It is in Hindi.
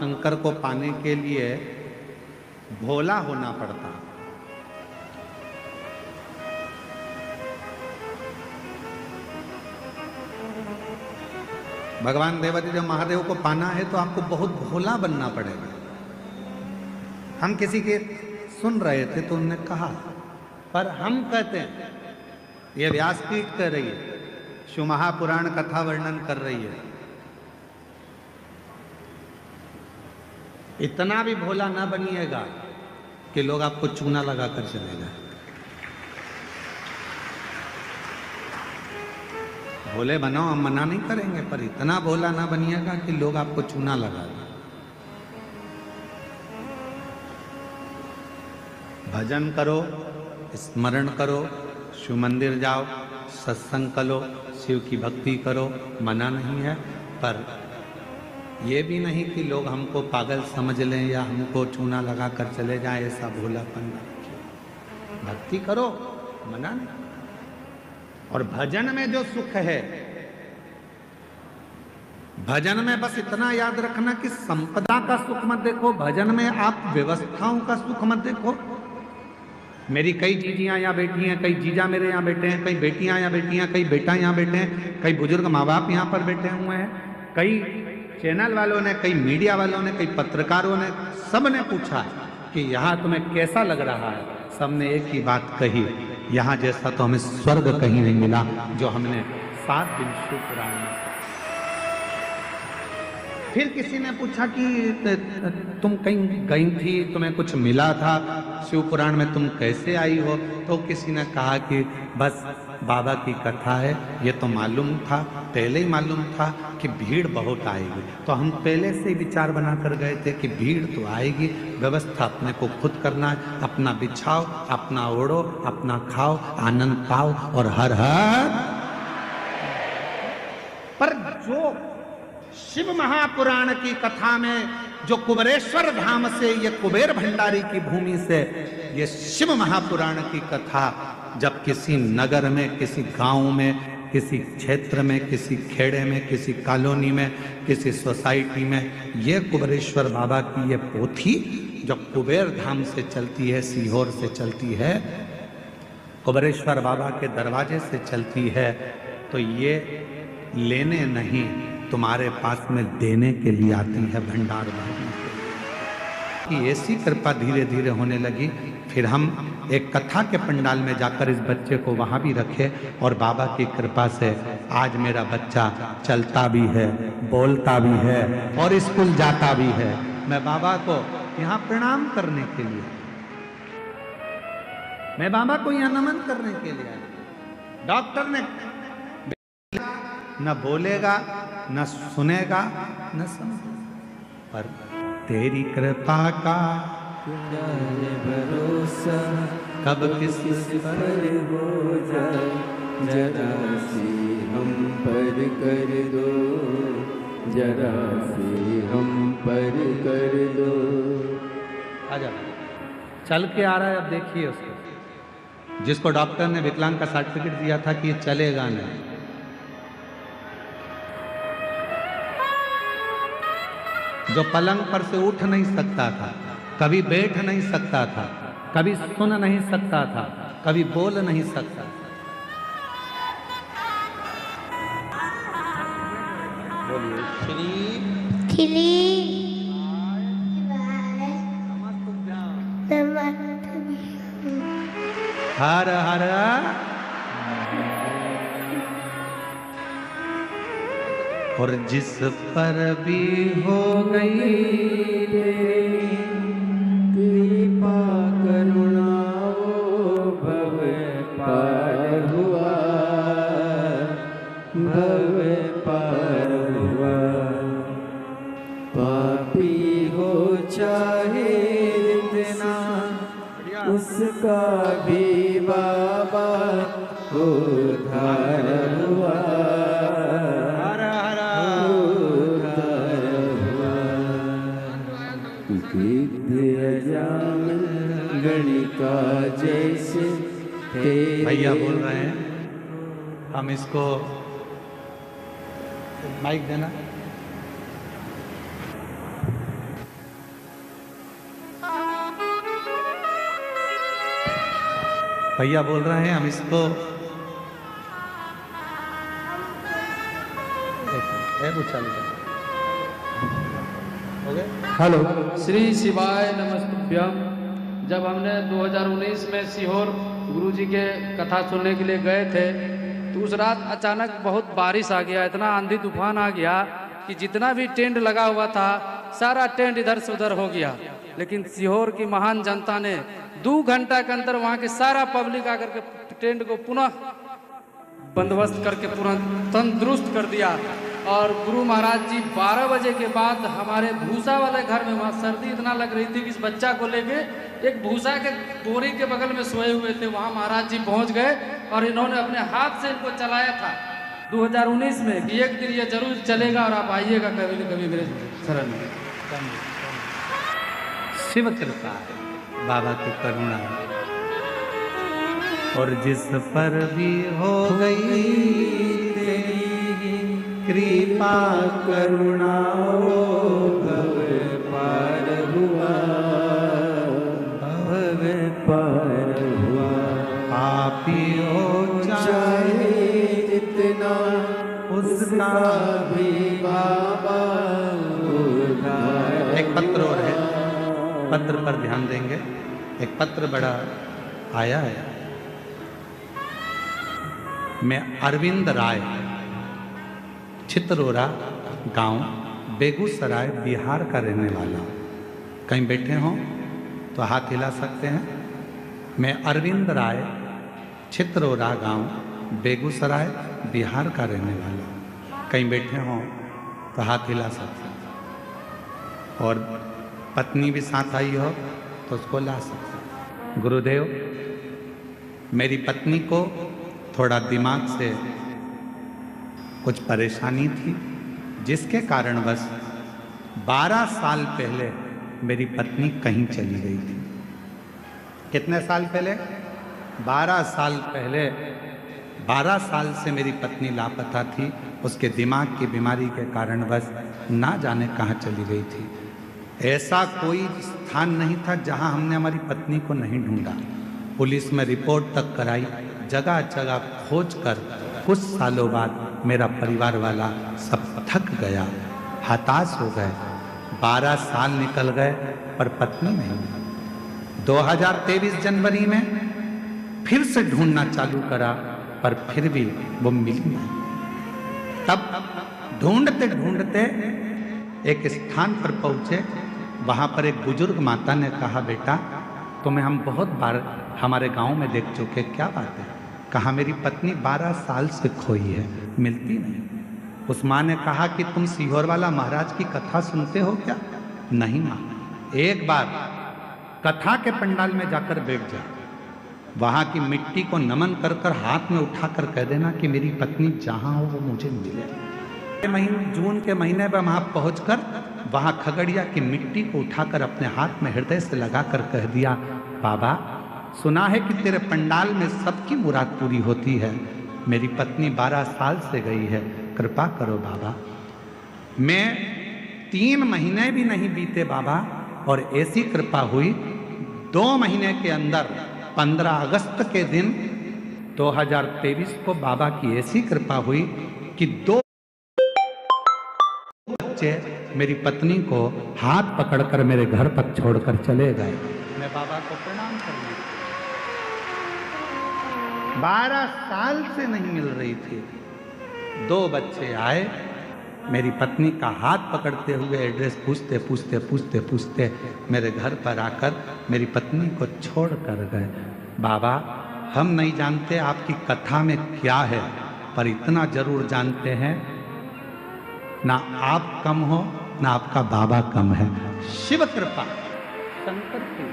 शंकर को पाने के लिए भोला होना पड़ता। भगवान देवादिदेव महादेव को पाना है तो आपको बहुत भोला बनना पड़ेगा। हम किसी के सुन रहे थे तो उन्होंने कहा, पर हम कहते हैं, ये व्यासपीठ कह रही है, शिव महापुराण कथा वर्णन कर रही है, इतना भी भोला ना बनिएगा कि लोग आपको चूना लगाकर चले जाए। भोले बनाओ, हम मना नहीं करेंगे, पर इतना भोला ना बनिएगा कि लोग आपको चूना लगा दें। भजन करो, स्मरण करो, शिव मंदिर जाओ, सत्संग करो, शिव की भक्ति करो, मना नहीं है, पर यह भी नहीं कि लोग हमको पागल समझ लें या हमको चूना लगा कर चले जाएं, ऐसा भोलापन न रखिए। भक्ति करो, मना नहीं। और भजन में जो सुख है, भजन में बस इतना याद रखना कि संपदा का सुख मत देखो, भजन में आप व्यवस्थाओं का सुख मत देखो। मेरी कई जीजियां यहाँ बैठी हैं, कई जीजा मेरे यहाँ बैठे हैं, कई बेटियां यहाँ बैठी हैं, कई बेटा यहाँ बैठे हैं, कई बुजुर्ग माँ बाप यहाँ पर बैठे हुए हैं, कई चैनल वालों ने, कई मीडिया वालों ने, कई पत्रकारों ने, सब ने पूछा कि यहाँ तुम्हें कैसा लग रहा है। सबने एक ही बात कही, यहाँ जैसा तो हमें स्वर्ग कहीं नहीं मिला जो हमने 7 दिन शिव पुराण में। फिर किसी ने पूछा कि तुम कहीं गई थी, तुम्हें कुछ मिला था शिव पुराण में, तुम कैसे आई हो? तो किसी ने कहा कि बस बाबा की कथा है, ये तो मालूम था, पहले ही मालूम था कि भीड़ बहुत आएगी, तो हम पहले से ही विचार बना कर गए थे कि भीड़ तो आएगी, व्यवस्था अपने को खुद करना है, अपना बिछाओ, अपना ओढ़ो, अपना खाओ, आनंद पाओ और हर हर। पर जो शिव महापुराण की कथा में, जो कुबेरेश्वर धाम से, ये कुबेर भंडारी की भूमि से ये शिव महापुराण की कथा जब किसी नगर में, किसी गांव में, किसी क्षेत्र में, किसी खेड़े में, किसी कॉलोनी में, किसी सोसाइटी में, ये कुबेरेश्वर बाबा की ये पोथी जब कुबेर धाम से चलती है, सीहोर से चलती है, कुबेरेश्वर बाबा के दरवाजे से चलती है, तो ये लेने नहीं, तुम्हारे पास में देने के लिए आती है, भंडार भरने के लिए। कि ऐसी कृपा धीरे धीरे होने लगी। फिर हम एक कथा के पंडाल में जाकर इस बच्चे को वहाँ भी रखे, और बाबा की कृपा से आज मेरा बच्चा चलता भी है, बोलता भी है और स्कूल जाता भी है। मैं बाबा को यहाँ प्रणाम करने के लिए, मैं बाबा को यहाँ नमन करने के लिए आया। डॉक्टर ने न बोलेगा, न सुनेगा, न समझेगा, पर तेरी कृपा का भरोसा कब किस पर हो जाए, जरा सी हम पर कर दो, जरा सी हम पर कर दो। आजा, चल के आ रहा है, अब देखिए उसको, जिसको डॉक्टर ने विकलांग का सर्टिफिकेट दिया था कि ये चलेगा नहीं, जो पलंग पर से उठ नहीं सकता था, कभी बैठ नहीं सकता था, कभी सुन नहीं सकता था, कभी बोल नहीं सकता था। बोलिए श्री हर हर। और जिस पर भी हो गई कृपा करुणा, वो भव पार हुआ, भव पार हुआ। पापी हो चाहे इतना, उसका भी बाबा उद्धार हुआ, गणिका जैसे। भैया बोल रहे हैं, हम इसको माइक देना। भैया बोल रहे हैं हम इसको हो गए। हेलो। श्री शिवाय नमस्तुभ्यम। जब हमने 2019 में सीहोर गुरुजी के कथा सुनने के लिए गए थे तो उस रात अचानक बहुत बारिश आ गया, इतना आंधी तूफान आ गया कि जितना भी टेंट लगा हुआ था सारा टेंट इधर से उधर हो गया। लेकिन सीहोर की महान जनता ने 2 घंटा के अंदर वहाँ के सारा पब्लिक आकर के टेंट को पुनः बंदोबस्त करके पूरा तंदुरुस्त कर दिया। और गुरु महाराज जी 12 बजे के बाद हमारे भूसा वाले घर में, वहाँ सर्दी इतना लग रही थी कि इस बच्चा को लेके एक भूसा के बोरी के बगल में सोए हुए थे, वहाँ महाराज जी पहुँच गए और इन्होंने अपने हाथ से इनको चलाया था 2019 में कि एक दिन ये जरूर चलेगा और आप आइएगा कभी न कभी मेरे शरण में। शिव कृपा है, बाबा की करुणा है। और जिस पर भी हो गई तेरी कृपा करुणा भव पार हुआ, भव पार हुआ। पापी हो चाहे जितना उसका भी बाबा उद्धार। एक पत्र और है, पत्र पर ध्यान देंगे। एक पत्र बड़ा आया है। मैं अरविंद राय, चित्रोरा गांव, बेगूसराय, बिहार का रहने वाला हूँ। कहीं बैठे हों तो हाथ हिला सकते हैं। मैं अरविंद राय, चित्रोरा गांव, बेगूसराय, बिहार का रहने वाला हूँ। कहीं बैठे हों तो हाथ हिला सकते हैं। और पत्नी भी साथ आई हो तो उसको ला सकते हैं। गुरुदेव, मेरी पत्नी को थोड़ा दिमाग से कुछ परेशानी थी, जिसके कारणवश 12 साल पहले मेरी पत्नी कहीं चली गई थी। कितने साल पहले? 12 साल पहले। 12 साल से मेरी पत्नी लापता थी। उसके दिमाग की बीमारी के कारणवश ना जाने कहाँ चली गई थी। ऐसा कोई स्थान नहीं था जहाँ हमने हमारी पत्नी को नहीं ढूंढा। पुलिस में रिपोर्ट तक कराई, जगह जगह खोज कर कुछ सालों बाद मेरा परिवार वाला सब थक गया, हताश हो गए। 12 साल निकल गए पर पत्नी नहीं। 2023 जनवरी में फिर से ढूंढना चालू करा पर फिर भी वो मिली नहीं। तब ढूंढते ढूंढते एक स्थान पर पहुंचे। वहां पर एक बुजुर्ग माता ने कहा, बेटा तुम्हें हम बहुत बार हमारे गांव में देख चुके, क्या बात है? कहा, मेरी पत्नी 12 साल से खोई है, मिलती नहीं। उस माँ ने कहा कि तुम सीहोर वाला महाराज की कथा सुनते हो क्या? नहीं माँ, एक बार कथा के पंडाल में जाकर बैठ जा, वहां की मिट्टी को नमन कर कर हाथ में उठाकर कह देना कि मेरी पत्नी जहां हो वो मुझे मिले। जून के महीने में वहां पहुंचकर वहां खगड़िया की मिट्टी को उठाकर अपने हाथ में हृदय से लगाकर कह दिया, बाबा सुना है कि तेरे पंडाल में सबकी मुराद पूरी होती है। मेरी पत्नी 12 साल से गई है, कृपा करो बाबा। मैं 3 महीने भी नहीं बीते बाबा, और ऐसी कृपा हुई 2 महीने के अंदर 15 अगस्त के दिन 2023 को बाबा की ऐसी कृपा हुई कि 2 बच्चे मेरी पत्नी को हाथ पकड़कर मेरे घर तक छोड़कर चले गए। मैं बाबा को प्रणाम कर लिया। 12 साल से नहीं मिल रही थी। 2 बच्चे आए, मेरी पत्नी का हाथ पकड़ते हुए एड्रेस पूछते पूछते पूछते पूछते मेरे घर पर आकर मेरी पत्नी को छोड़ कर गए। बाबा हम नहीं जानते आपकी कथा में क्या है, पर इतना जरूर जानते हैं, ना आप कम हो ना आपका बाबा कम है। शिव कृपा, शंकर की